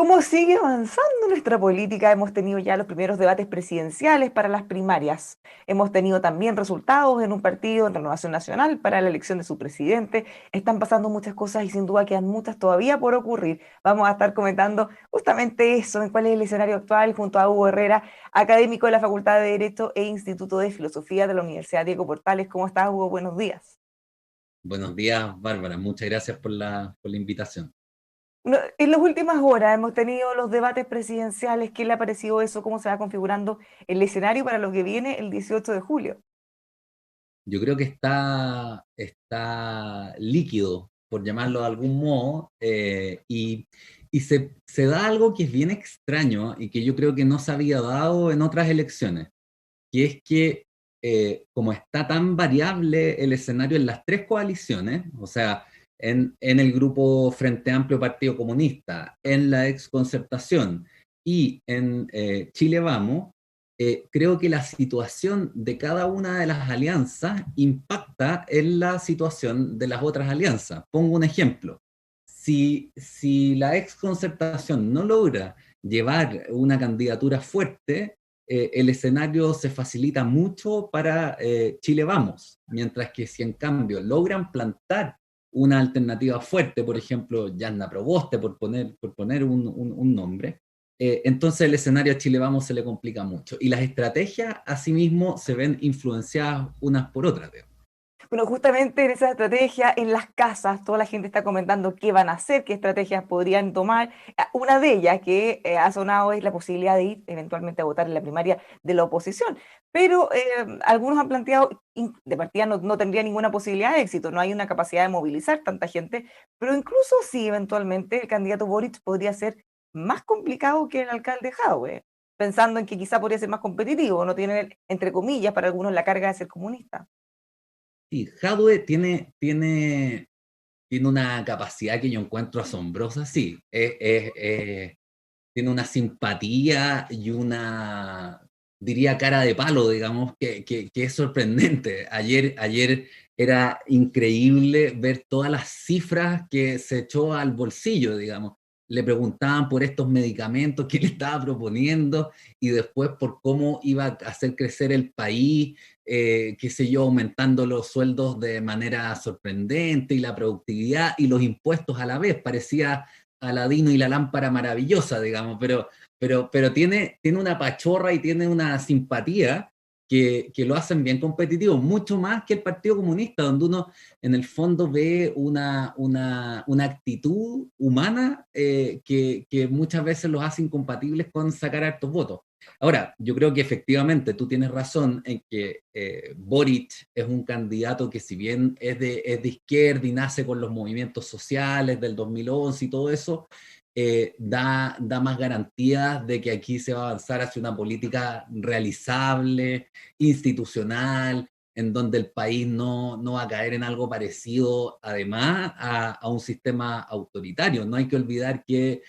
¿Cómo sigue avanzando nuestra política? Hemos tenido ya los primeros debates presidenciales para las primarias. Hemos tenido también resultados en un partido en Renovación Nacional para la elección de su presidente. Están pasando muchas cosas y sin duda quedan muchas todavía por ocurrir. Vamos a estar comentando justamente eso, en cuál es el escenario actual, junto a Hugo Herrera, académico de la Facultad de Derecho e Instituto de Filosofía de la Universidad Diego Portales. ¿Cómo estás, Hugo? Buenos días. Buenos días, Bárbara. Muchas gracias por la invitación. En las últimas horas hemos tenido los debates presidenciales. ¿Qué le ha parecido eso? ¿Cómo se va configurando el escenario para lo que viene el 18 de julio? Yo creo que está líquido, por llamarlo de algún modo, y se da algo que es bien extraño y que yo creo que no se había dado en otras elecciones, que es que como está tan variable el escenario en las tres coaliciones, o sea, en el grupo Frente Amplio Partido Comunista, en la exconcertación y en Chile Vamos, creo que la situación de cada una de las alianzas impacta en la situación de las otras alianzas. Pongo un ejemplo. Si la exconcertación no logra llevar una candidatura fuerte, el escenario se facilita mucho para Chile Vamos, mientras que si en cambio logran plantar una alternativa fuerte, por ejemplo, Yasna Proboste, por poner un nombre, entonces el escenario a Chile Vamos se le complica mucho. Y las estrategias, asimismo, se ven influenciadas unas por otras. Bueno, justamente en esa estrategia, en las casas, toda la gente está comentando qué van a hacer, qué estrategias podrían tomar. Una de ellas que ha sonado es la posibilidad de ir eventualmente a votar en la primaria de la oposición. Pero algunos han planteado, de partida no tendría ninguna posibilidad de éxito, no hay una capacidad de movilizar tanta gente, pero incluso si eventualmente el candidato Boric podría ser más complicado que el alcalde Jadwe, pensando en que quizá podría ser más competitivo, no tiene, entre comillas, para algunos la carga de ser comunista. Sí, Jadwe tiene una capacidad que yo encuentro asombrosa, sí. Tiene una simpatía y diría, cara de palo, digamos, que es sorprendente. Ayer era increíble ver todas las cifras que se echó al bolsillo, digamos. Le preguntaban por estos medicamentos que le estaba proponiendo y después por cómo iba a hacer crecer el país, qué sé yo, aumentando los sueldos de manera sorprendente y la productividad y los impuestos a la vez. Parecía Aladino y la lámpara maravillosa, digamos, pero tiene una pachorra y tiene una simpatía que lo hacen bien competitivo, mucho más que el Partido Comunista, donde uno en el fondo ve una actitud humana que muchas veces los hace incompatibles con sacar hartos votos. Ahora, yo creo que efectivamente tú tienes razón en que Boric es un candidato que si bien es de izquierda y nace con los movimientos sociales del 2011 y todo eso, da más garantías de que aquí se va a avanzar hacia una política realizable, institucional, en donde el país no va a caer en algo parecido, además, a un sistema autoritario. No hay que olvidar que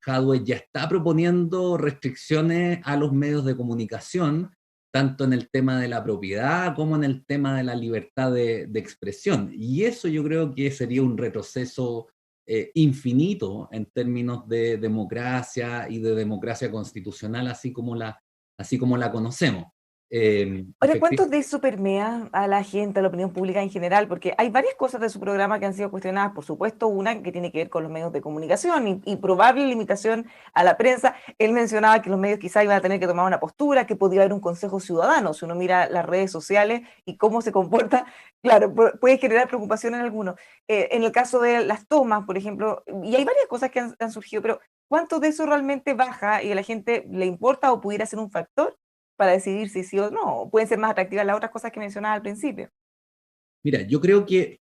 Hadwe ya está proponiendo restricciones a los medios de comunicación, tanto en el tema de la propiedad como en el tema de la libertad de expresión. Y eso yo creo que sería un retroceso infinito en términos de democracia y de democracia constitucional, así como la conocemos. Ahora, ¿cuánto Efectivamente. de eso permea a la gente, a la opinión pública en general? Porque hay varias cosas de su programa que han sido cuestionadas, por supuesto, una que tiene que ver con los medios de comunicación y probable limitación a la prensa. Él mencionaba que los medios quizá iban a tener que tomar una postura, que podía haber un consejo ciudadano. Si uno mira las redes sociales y cómo se comporta, claro, puede generar preocupación en algunos. En el caso de las tomas, por ejemplo, y hay varias cosas que han surgido, pero ¿cuánto de eso realmente baja y a la gente le importa o pudiera ser un factor para decidir si sí o no? Pueden ser más atractivas las otras cosas que mencionaba al principio. Mira, yo creo que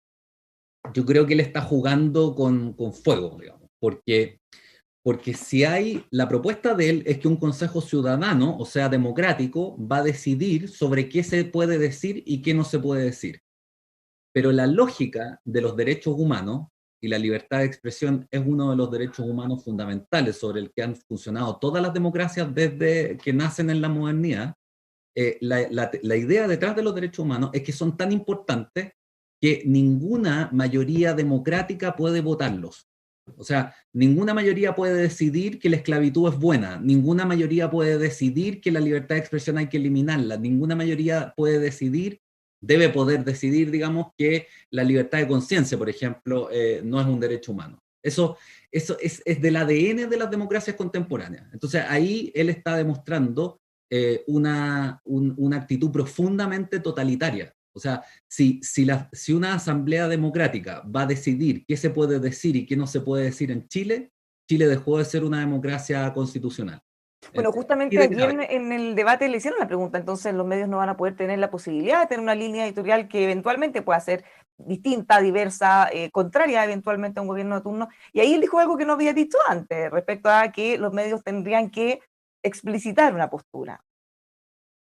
él está jugando con fuego, digamos, porque si hay, la propuesta de él es que un consejo ciudadano, o sea, democrático, va a decidir sobre qué se puede decir y qué no se puede decir. Pero la lógica de los derechos humanos y la libertad de expresión es uno de los derechos humanos fundamentales sobre el que han funcionado todas las democracias desde que nacen en la modernidad. La idea detrás de los derechos humanos es que son tan importantes que ninguna mayoría democrática puede votarlos. O sea, ninguna mayoría puede decidir que la esclavitud es buena, ninguna mayoría puede decidir que la libertad de expresión hay que eliminarla, ninguna mayoría puede decidir, debe poder decidir, digamos, que la libertad de conciencia, por ejemplo, no es un derecho humano. Eso es del ADN de las democracias contemporáneas. Entonces ahí él está demostrando una actitud profundamente totalitaria. O sea, si una asamblea democrática va a decidir qué se puede decir y qué no se puede decir en Chile, Chile dejó de ser una democracia constitucional. Bueno, Y justamente de aquí grave. en el debate le hicieron la pregunta, entonces los medios no van a poder tener la posibilidad de tener una línea editorial que eventualmente pueda ser distinta, diversa, contraria eventualmente a un gobierno de turno. Y ahí él dijo algo que no había dicho antes, respecto a que los medios tendrían que explicitar una postura.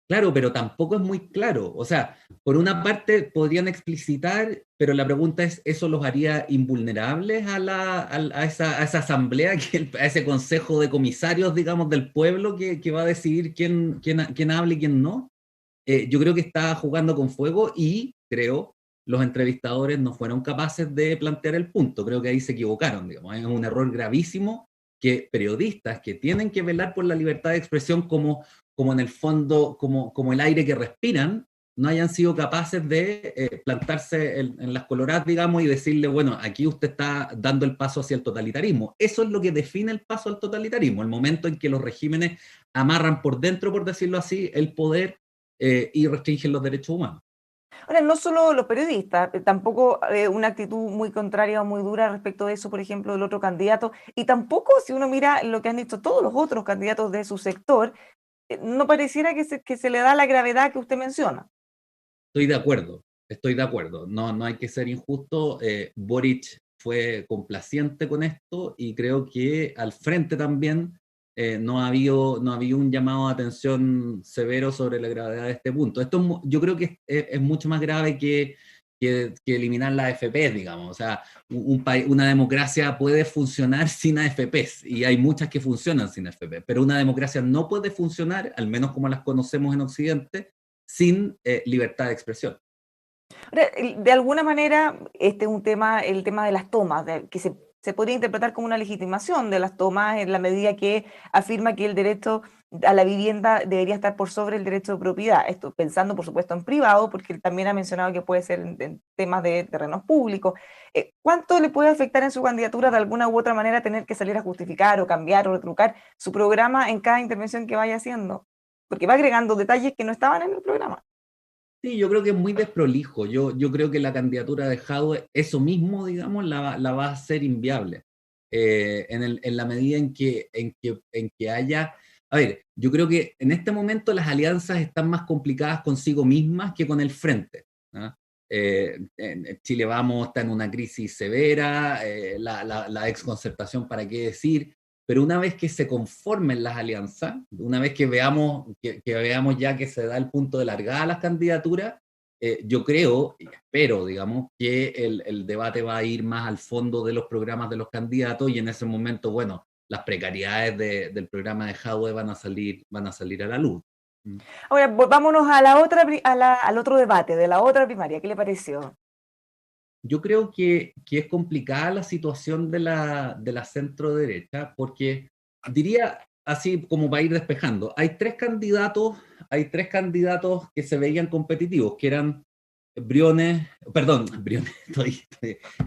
Claro, pero tampoco es muy claro. O sea, por una parte podrían explicitar, pero la pregunta es, ¿eso los haría invulnerables a esa asamblea, a ese consejo de comisarios, digamos, del pueblo que va a decidir quién habla y quién no? Yo creo que está jugando con fuego y creo los entrevistadores no fueron capaces de plantear el punto. Creo que ahí se equivocaron, digamos. Es un error gravísimo que periodistas que tienen que velar por la libertad de expresión como en el fondo, como el aire que respiran, no hayan sido capaces de plantarse en las coloradas, digamos, y decirle, bueno, aquí usted está dando el paso hacia el totalitarismo. Eso es lo que define el paso al totalitarismo, el momento en que los regímenes amarran por dentro, por decirlo así, el poder y restringen los derechos humanos. Ahora, no solo los periodistas, tampoco una actitud muy contraria o muy dura respecto de eso, por ejemplo, del otro candidato, y tampoco si uno mira lo que han dicho todos los otros candidatos de su sector, no pareciera que se le da la gravedad que usted menciona. Estoy de acuerdo. No, no hay que ser injusto. Boric fue complaciente con esto y creo que al frente también no había un llamado de atención severo sobre la gravedad de este punto. Yo creo que es mucho más grave que eliminar las AFPs, digamos. O sea, una democracia puede funcionar sin AFPs y hay muchas que funcionan sin AFP, pero una democracia no puede funcionar, al menos como las conocemos en Occidente, sin libertad de expresión. Ahora, de alguna manera, este es un tema, el tema de las tomas, que se podría interpretar como una legitimación de las tomas en la medida que afirma que el derecho a la vivienda debería estar por sobre el derecho de propiedad. Esto pensando, por supuesto, en privado, porque él también ha mencionado que puede ser en temas de terrenos públicos. ¿Cuánto le puede afectar en su candidatura de alguna u otra manera tener que salir a justificar o cambiar o retrucar su programa en cada intervención que vaya haciendo? Porque va agregando detalles que no estaban en el programa. Sí, yo creo que es muy desprolijo. Yo creo que la candidatura de Jadwe, eso mismo, digamos, la va a hacer inviable. En la medida en que haya. A ver, yo creo que en este momento las alianzas están más complicadas consigo mismas que con el frente. ¿Ah? En Chile Vamos está en una crisis severa, la exconcertación, ¿para qué decir? Pero una vez que se conformen las alianzas, una vez que veamos ya que se da el punto de largada a las candidaturas, yo creo y espero, digamos, que el debate va a ir más al fondo de los programas de los candidatos y en ese momento, bueno, las precariedades del programa de Jadwe van a salir a la luz. Mm. Ahora, vámonos a la otra, al otro debate, de la otra primaria. ¿Qué le pareció? Yo creo que es complicada la situación de la centro derecha, porque diría así como para ir despejando, hay tres candidatos que se veían competitivos, que eran Briones,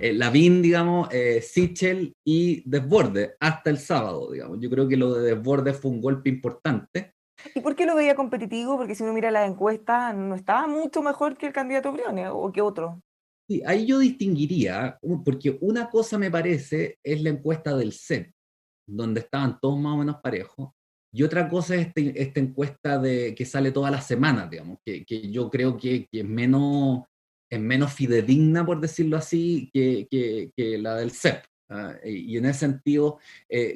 Lavín, digamos, Sichel y Desbordes, hasta el sábado, digamos. Yo creo que lo de Desbordes fue un golpe importante. ¿Y por qué lo veía competitivo? Porque si uno mira la encuesta, no estaba mucho mejor que el candidato Briones o que otro. Sí, ahí yo distinguiría, porque una cosa me parece es la encuesta del CEP, donde estaban todos más o menos parejos, y otra cosa es esta encuesta que sale todas las semanas, digamos, que yo creo que es menos fidedigna, por decirlo así, que la del CEP. Y en ese sentido,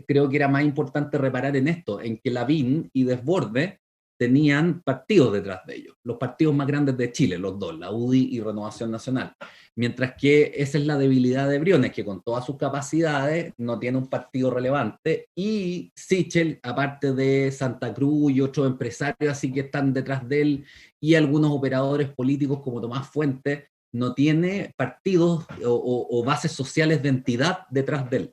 creo que era más importante reparar en esto, en que Lavín y Desbordes tenían partidos detrás de ellos, los partidos más grandes de Chile, los dos, la UDI y Renovación Nacional. Mientras que esa es la debilidad de Briones, que con todas sus capacidades no tiene un partido relevante, y Sichel, aparte de Santa Cruz y otros empresarios así que están detrás de él, y algunos operadores políticos como Tomás Fuentes, no tiene partidos o bases sociales de entidad detrás de él.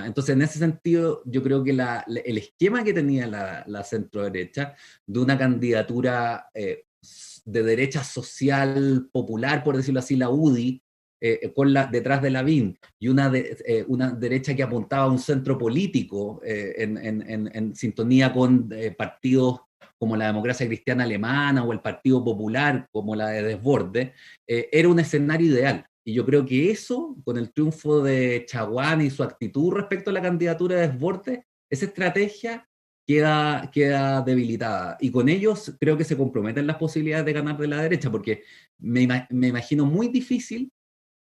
Entonces, en ese sentido, yo creo que el esquema que tenía la centro-derecha de una candidatura de derecha social popular, por decirlo así, la UDI, detrás de Lavín, y una derecha que apuntaba a un centro político en sintonía con partidos como la Democracia Cristiana Alemana o el Partido Popular, como la de Desbordes, era un escenario ideal. Y yo creo que eso, con el triunfo de Chaguán y su actitud respecto a la candidatura de Desbordes, esa estrategia queda debilitada. Y con ellos creo que se comprometen las posibilidades de ganar de la derecha, porque me imagino muy difícil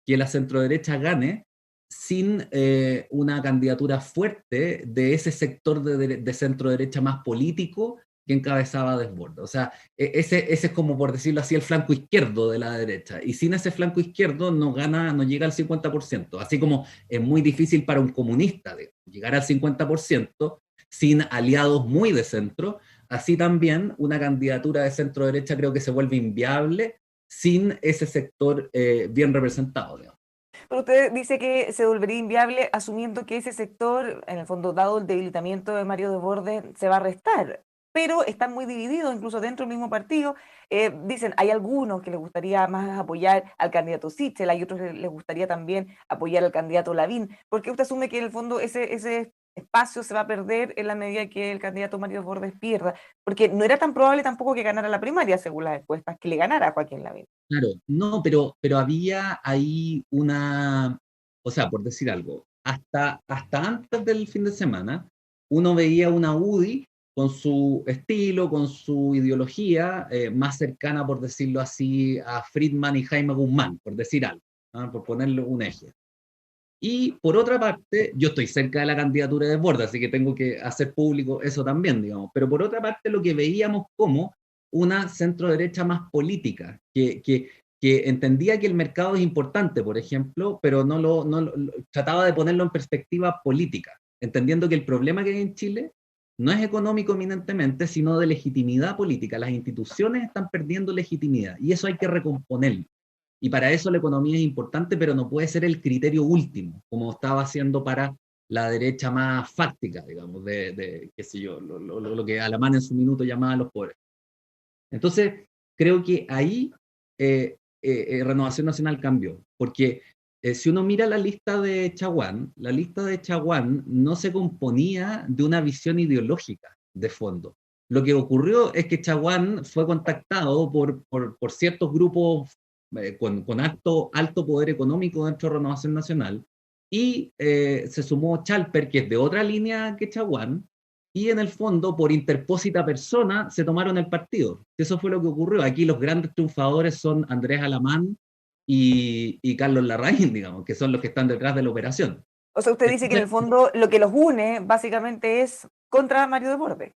que la centroderecha gane sin una candidatura fuerte de ese sector de centro derecha más político que encabezaba Desbordes. O sea, ese es como, por decirlo así, el flanco izquierdo de la derecha. Y sin ese flanco izquierdo no gana, no llega al 50%. Así como es muy difícil para un comunista llegar al 50% sin aliados muy de centro, así también una candidatura de centro derecha creo que se vuelve inviable sin ese sector bien representado, digamos. Pero usted dice que se volvería inviable asumiendo que ese sector, en el fondo, dado el debilitamiento de Mario Desbordes, se va a restar. Pero están muy divididos, incluso dentro del mismo partido. Dicen, hay algunos que les gustaría más apoyar al candidato Sichel, hay otros que les gustaría también apoyar al candidato Lavín. ¿Por qué usted asume que en el fondo ese espacio se va a perder en la medida que el candidato Mario Desbordes pierda? Porque no era tan probable tampoco que ganara la primaria, según las encuestas, que le ganara a Joaquín Lavín. Claro, no, pero había ahí o sea, por decir algo, hasta antes del fin de semana, uno veía una UDI con su estilo, con su ideología, más cercana, por decirlo así, a Friedman y Jaime Guzmán, por decir algo, por ponerle un eje. Y por otra parte, yo estoy cerca de la candidatura de Borda, así que tengo que hacer público eso también, digamos. Pero por otra parte, lo que veíamos como una centro-derecha más política, que entendía que el mercado es importante, por ejemplo, pero trataba de ponerlo en perspectiva política, entendiendo que el problema que hay en Chile no es económico eminentemente, sino de legitimidad política. Las instituciones están perdiendo legitimidad y eso hay que recomponerlo. Y para eso la economía es importante, pero no puede ser el criterio último, como estaba haciendo para la derecha más fáctica, digamos, qué sé yo, lo que Alamán en su minuto llamaba a los pobres. Entonces, creo que ahí Renovación Nacional cambió, porque si uno mira la lista de Chaguán no se componía de una visión ideológica de fondo. Lo que ocurrió es que Chaguán fue contactado por ciertos grupos con alto poder económico dentro de Renovación Nacional, y se sumó Chalper, que es de otra línea que Chaguán, y en el fondo, por interpósita persona, se tomaron el partido. Eso fue lo que ocurrió. Aquí los grandes triunfadores son Andrés Alamán y Carlos Larraín, digamos, que son los que están detrás de la operación. O sea, usted dice que en el fondo lo que los une básicamente es contra Mario Desbordes.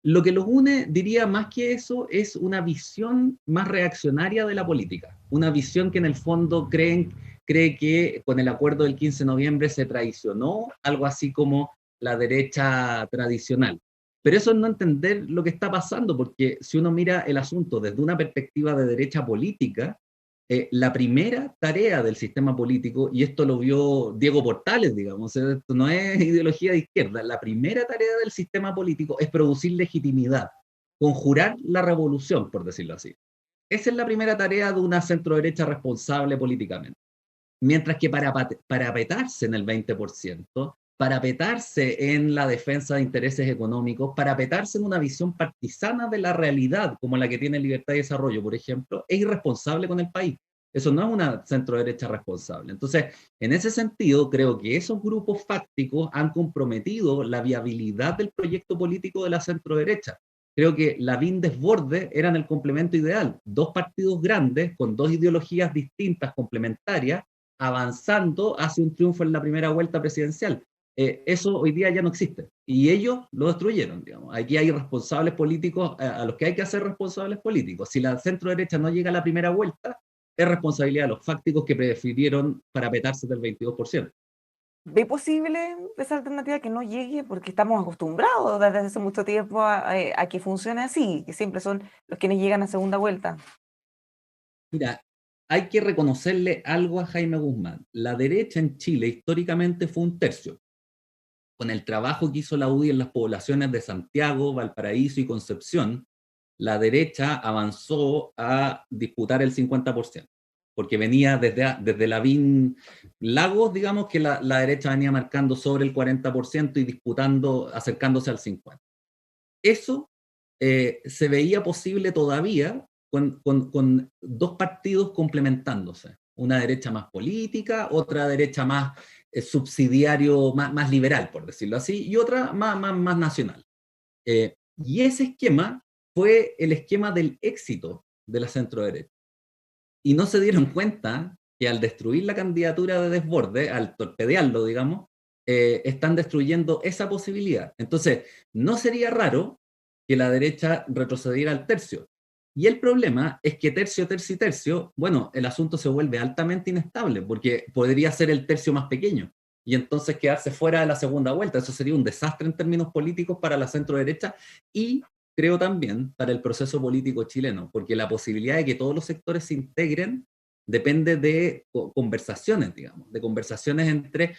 Lo que los une, diría más que eso, es una visión más reaccionaria de la política. Una visión que en el fondo cree que con el acuerdo del 15 de noviembre se traicionó algo así como la derecha tradicional. Pero eso es no entender lo que está pasando, porque si uno mira el asunto desde una perspectiva de derecha política, la primera tarea del sistema político, y esto lo vio Diego Portales, digamos, esto no es ideología de izquierda, la primera tarea del sistema político es producir legitimidad, conjurar la revolución, por decirlo así. Esa es la primera tarea de una centroderecha responsable políticamente. Mientras que para parapetarse en el 20%, parapetarse en la defensa de intereses económicos, parapetarse en una visión partisana de la realidad, como la que tiene Libertad y Desarrollo, por ejemplo, es irresponsable con el país. Eso no es una centroderecha responsable. Entonces, en ese sentido, creo que esos grupos fácticos han comprometido la viabilidad del proyecto político de la centroderecha. Creo que Lavín Desbordes eran el complemento ideal. Dos partidos grandes con dos ideologías distintas, complementarias, avanzando hacia un triunfo en la primera vuelta presidencial. Eso hoy día ya no existe. Y ellos lo destruyeron, digamos. Aquí hay responsables políticos a los que hay que hacer responsables políticos. Si la centro derecha no llega a la primera vuelta, es responsabilidad de los fácticos que prefirieron parapetarse del 22%. ¿Ve posible esa alternativa que no llegue? Porque estamos acostumbrados desde hace mucho tiempo a que funcione así, que siempre son los quienes llegan a segunda vuelta. Mira, hay que reconocerle algo a Jaime Guzmán. La derecha en Chile históricamente fue un tercio. con el trabajo que hizo la UDI en las poblaciones de Santiago, Valparaíso y Concepción, la derecha avanzó a disputar el 50%, porque venía desde Lavín Lagos, digamos que la derecha venía marcando sobre el 40% y disputando, acercándose al 50%. Eso se veía posible todavía con dos partidos complementándose. Una derecha más política, otra derecha más subsidiario, más liberal, por decirlo así, y otra más nacional. Y ese esquema fue el esquema del éxito de la centroderecha. Y no se dieron cuenta que al destruir la candidatura de Desbordes, al torpedearlo, digamos, están destruyendo esa posibilidad. Entonces, no sería raro que la derecha retrocediera al tercio. Y el problema es que tercio, tercio y tercio, bueno, el asunto se vuelve altamente inestable, porque podría ser el tercio más pequeño, y entonces quedarse fuera de la segunda vuelta. Eso sería un desastre en términos políticos para la centro derecha y creo también para el proceso político chileno, porque la posibilidad de que todos los sectores se integren depende de conversaciones, digamos, de conversaciones entre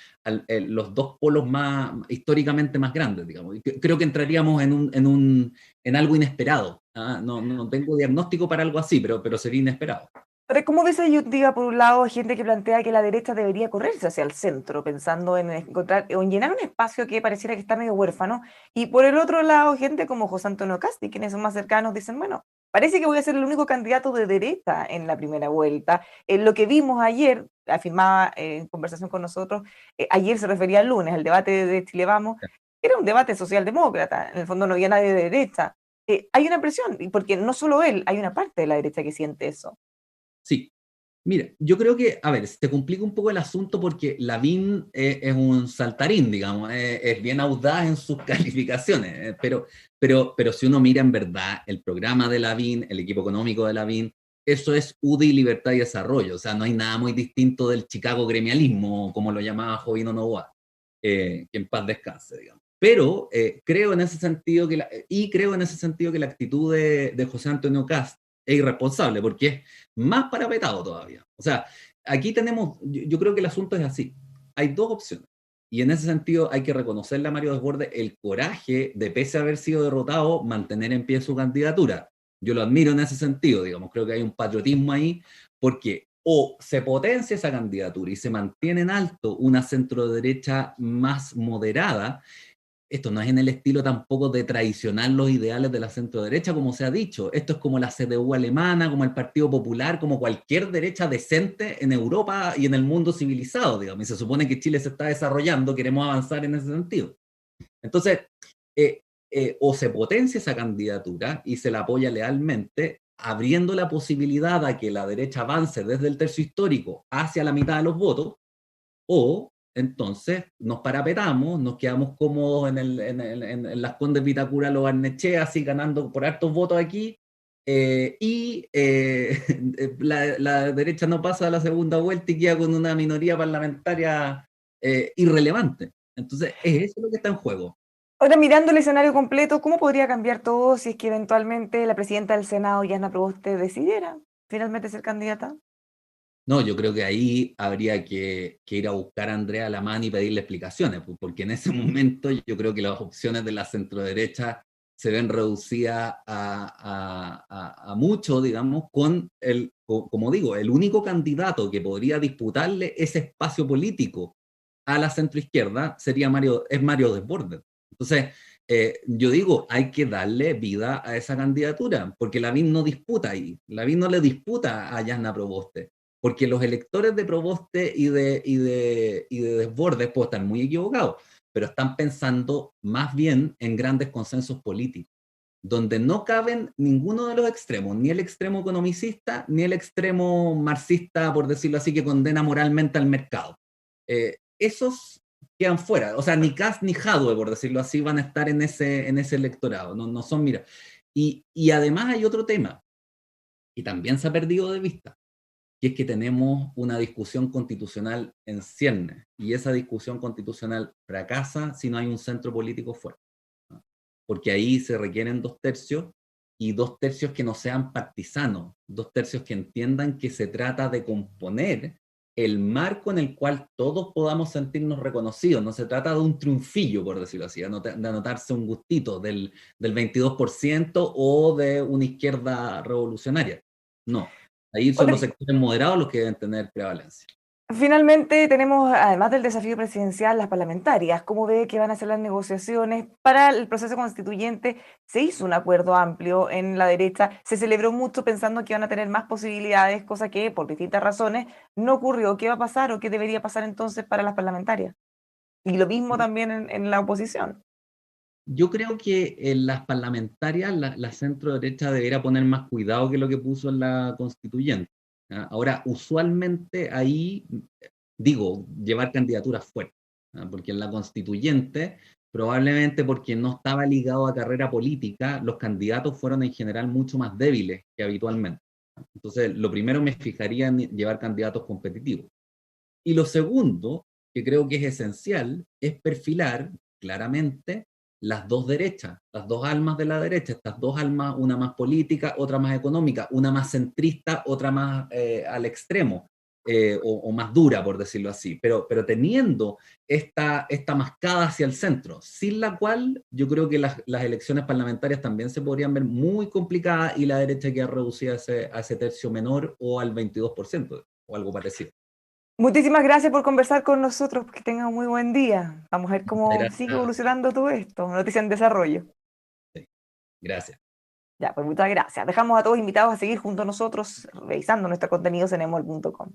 los dos polos históricamente más grandes, digamos. Y creo que entraríamos en algo inesperado. ¿Ah? No tengo diagnóstico para algo así, pero sería inesperado. Pero ¿cómo ves ahí, diga, por un lado, gente que plantea que la derecha debería correrse hacia el centro, pensando en encontrar o en llenar un espacio que pareciera que está medio huérfano? Y por el otro lado, gente como José Antonio Casti, quienes son más cercanos, dicen, bueno, parece que voy a ser el único candidato de derecha en la primera vuelta. Lo que vimos ayer, afirmaba en conversación con nosotros, ayer se refería al lunes, el debate de Chile Vamos, era un debate socialdemócrata, en el fondo no había nadie de derecha. Hay una presión, y porque no solo él, hay una parte de la derecha que siente eso. Sí. Mira, yo creo que, a ver, se complica un poco el asunto porque Lavín es un saltarín, digamos, es bien audaz en sus calificaciones, pero si uno mira en verdad el programa de Lavín, el equipo económico de Lavín, eso es UDI, libertad y desarrollo, o sea, no hay nada muy distinto del Chicago gremialismo, como lo llamaba Jovino Novoa, que en paz descanse, digamos. Pero creo en ese sentido que la actitud de José Antonio Kast es irresponsable, porque es más parapetado todavía. O sea, aquí tenemos, yo creo que el asunto es así. Hay dos opciones. Y en ese sentido hay que reconocerle a Mario Desbordes el coraje de, pese a haber sido derrotado, mantener en pie su candidatura. Yo lo admiro en ese sentido, digamos, creo que hay un patriotismo ahí, porque o se potencia esa candidatura y se mantiene en alto una centro-derecha más moderada. Esto no es en el estilo tampoco de traicionar los ideales de la centro-derecha, como se ha dicho. Esto es como la CDU alemana, como el Partido Popular, como cualquier derecha decente en Europa y en el mundo civilizado, digamos. Y se supone que Chile se está desarrollando, queremos avanzar en ese sentido. Entonces, o se potencia esa candidatura y se la apoya lealmente, abriendo la posibilidad a que la derecha avance desde el tercio histórico hacia la mitad de los votos, o entonces nos parapetamos, nos quedamos cómodos en las Condes Vitacura, los Barnechea, así ganando por hartos votos aquí, la derecha no pasa a la segunda vuelta y queda con una minoría parlamentaria irrelevante. Entonces, es eso lo que está en juego. Ahora, mirando el escenario completo, ¿cómo podría cambiar todo si es que eventualmente la presidenta del Senado, Yana Proboste, decidiera finalmente ser candidata? No, yo creo que ahí habría que ir a buscar a Andrea Lamán y pedirle explicaciones, porque en ese momento yo creo que las opciones de la centroderecha se ven reducidas a mucho, digamos, como digo, el único candidato que podría disputarle ese espacio político a la centroizquierda es Mario Desbordes. Entonces, yo digo, hay que darle vida a esa candidatura, porque Lavín no disputa ahí, Lavín no le disputa a Yana Proboste, porque los electores de Proboste y de Desbordes pues, están muy equivocados, pero están pensando más bien en grandes consensos políticos, donde no caben ninguno de los extremos, ni el extremo economicista, ni el extremo marxista, por decirlo así, que condena moralmente al mercado. Esos quedan fuera, o sea, ni Kast ni Jadwe, por decirlo así, van a estar en ese electorado, no son, mira. Y además hay otro tema, y también se ha perdido de vista, que es que tenemos una discusión constitucional en ciernes, y esa discusión constitucional fracasa si no hay un centro político fuerte, ¿no? Porque ahí se requieren 2/3, y 2/3 que no sean partisanos, 2/3 que entiendan que se trata de componer el marco en el cual todos podamos sentirnos reconocidos. No se trata de un triunfillo, por decirlo así, de anotarse un gustito del 22% o de una izquierda revolucionaria. No, ahí son los sectores moderados los que deben tener prevalencia. Finalmente, tenemos, además del desafío presidencial, las parlamentarias. ¿Cómo ve que van a ser las negociaciones para el proceso constituyente? Se hizo un acuerdo amplio en la derecha, se celebró mucho pensando que iban a tener más posibilidades, cosa que por distintas razones no ocurrió. ¿Qué va a pasar o qué debería pasar entonces para las parlamentarias? Y lo mismo también en la oposición. Yo creo que en las parlamentarias, la centro derecha debería poner más cuidado que lo que puso en la constituyente. ¿Ah? Ahora, usualmente ahí, digo, llevar candidaturas fuertes, ¿ah? Porque en la constituyente, probablemente porque no estaba ligado a carrera política, los candidatos fueron en general mucho más débiles que habitualmente. Entonces, lo primero me fijaría en llevar candidatos competitivos. Y lo segundo, que creo que es esencial, es perfilar claramente las dos derechas, las dos almas de la derecha, estas dos almas, una más política, otra más económica, una más centrista, otra más al extremo, o más dura, por decirlo así, pero teniendo esta mascada hacia el centro, sin la cual yo creo que las elecciones parlamentarias también se podrían ver muy complicadas y la derecha queda reducida a ese tercio menor o al 22% o algo parecido. Muchísimas gracias por conversar con nosotros. Que tengan un muy buen día. Vamos a ver Muchas cómo sigue gracias. evolucionando todo esto. Noticia en desarrollo. Sí, gracias. Ya, pues muchas gracias. Dejamos a todos invitados a seguir junto a nosotros revisando nuestros contenidos en emol.com.